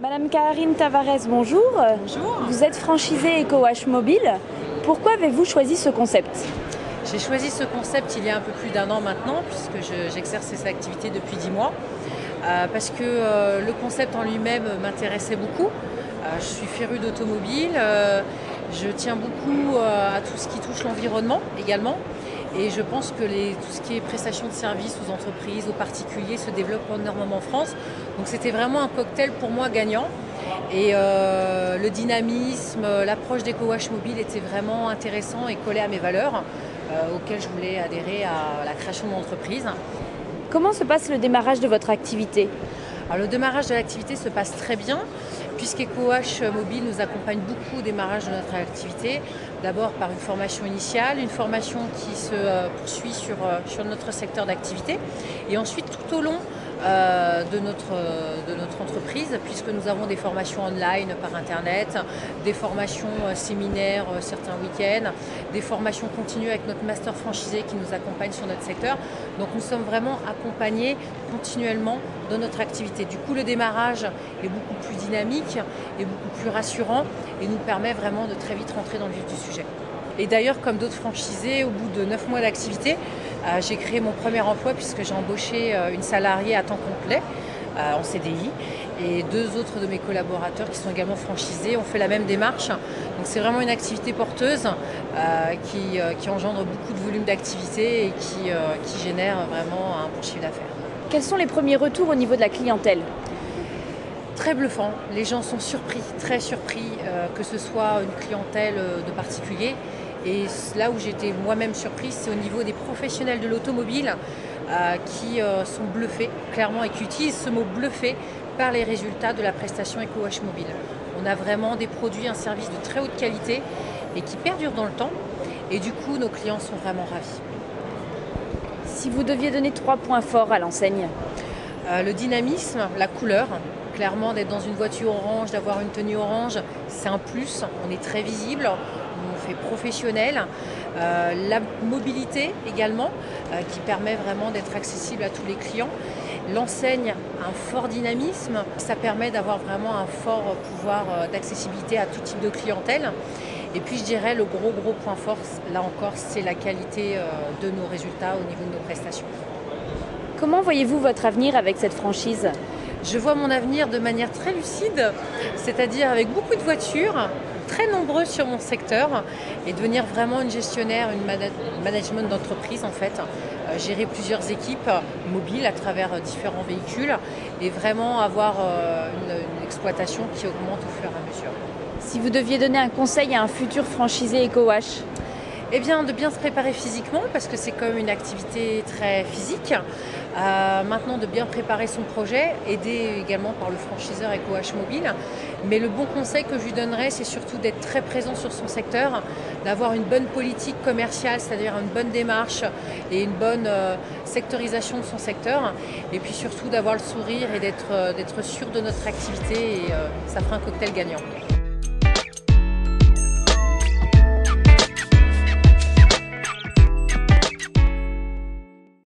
Madame Karine Tavares, bonjour. Bonjour. Vous êtes franchisée EcoWash Mobile. Pourquoi avez-vous choisi ce concept? J'ai choisi ce concept il y a un peu plus d'un an maintenant, puisque j'exerce cette activité depuis 10 mois. Parce que le concept en lui-même m'intéressait beaucoup. Je suis férue d'automobile, je tiens beaucoup à tout ce qui touche l'environnement également. Et je pense que tout ce qui est prestation de services aux entreprises, aux particuliers se développe énormément en France. Donc c'était vraiment un cocktail pour moi gagnant. Et le dynamisme, l'approche d'EcoWash Mobile était vraiment intéressant et collé à mes valeurs auxquelles je voulais adhérer à la création de mon entreprise. Comment se passe le démarrage de votre activité? Alors, le démarrage de l'activité se passe très bien, puisqu'EcoWash Mobile nous accompagne beaucoup au démarrage de notre activité. D'abord par une formation initiale, une formation qui se poursuit sur notre secteur d'activité, et ensuite tout au long de notre entreprise, puisque nous avons des formations online par internet, des formations séminaires certains week-ends, des formations continues avec notre master franchisé qui nous accompagne sur notre secteur. Donc nous sommes vraiment accompagnés continuellement dans notre activité. Du coup, le démarrage est beaucoup plus dynamique et beaucoup plus rassurant et nous permet vraiment de très vite rentrer dans le vif du sujet. Et d'ailleurs, comme d'autres franchisés, au bout de 9 mois d'activité, j'ai créé mon premier emploi puisque j'ai embauché une salariée à temps complet en CDI, et 2 autres de mes collaborateurs qui sont également franchisés ont fait la même démarche. Donc c'est vraiment une activité porteuse qui engendre beaucoup de volume d'activité et qui génère vraiment un bon chiffre d'affaires. Quels sont les premiers retours au niveau de la clientèle? Très bluffant, les gens sont surpris, très surpris, que ce soit une clientèle de particuliers. Et là où j'étais moi-même surprise, c'est au niveau des professionnels de l'automobile qui sont bluffés, clairement, et qui utilisent ce mot bluffé par les résultats de la prestation EcoWash Mobile. On a vraiment des produits, un service de très haute qualité et qui perdure dans le temps. Et du coup, nos clients sont vraiment ravis. Si vous deviez donner 3 points forts à l'enseigne? Le dynamisme, la couleur. Clairement, d'être dans une voiture orange, d'avoir une tenue orange, c'est un plus. On est très visible, on fait professionnel. La mobilité également, qui permet vraiment d'être accessible à tous les clients. L'enseigne, un fort dynamisme, ça permet d'avoir vraiment un fort pouvoir d'accessibilité à tout type de clientèle. Et puis je dirais le gros point fort, là encore, c'est la qualité de nos résultats au niveau de nos prestations. Comment voyez-vous votre avenir avec cette franchise? Je vois mon avenir de manière très lucide, c'est-à-dire avec beaucoup de voitures, très nombreuses sur mon secteur, et devenir vraiment une gestionnaire, une management d'entreprise en fait, gérer plusieurs équipes mobiles à travers différents véhicules et vraiment avoir une exploitation qui augmente au fur et à mesure. Si vous deviez donner un conseil à un futur franchisé EcoWash? Eh bien, de bien se préparer physiquement, parce que c'est quand même une activité très physique. Maintenant, de bien préparer son projet, aidé également par le franchiseur EcoWash Mobile. Mais le bon conseil que je lui donnerais, c'est surtout d'être très présent sur son secteur, d'avoir une bonne politique commerciale, c'est-à-dire une bonne démarche et une bonne sectorisation de son secteur. Et puis surtout d'avoir le sourire et d'être sûr de notre activité, et ça fera un cocktail gagnant.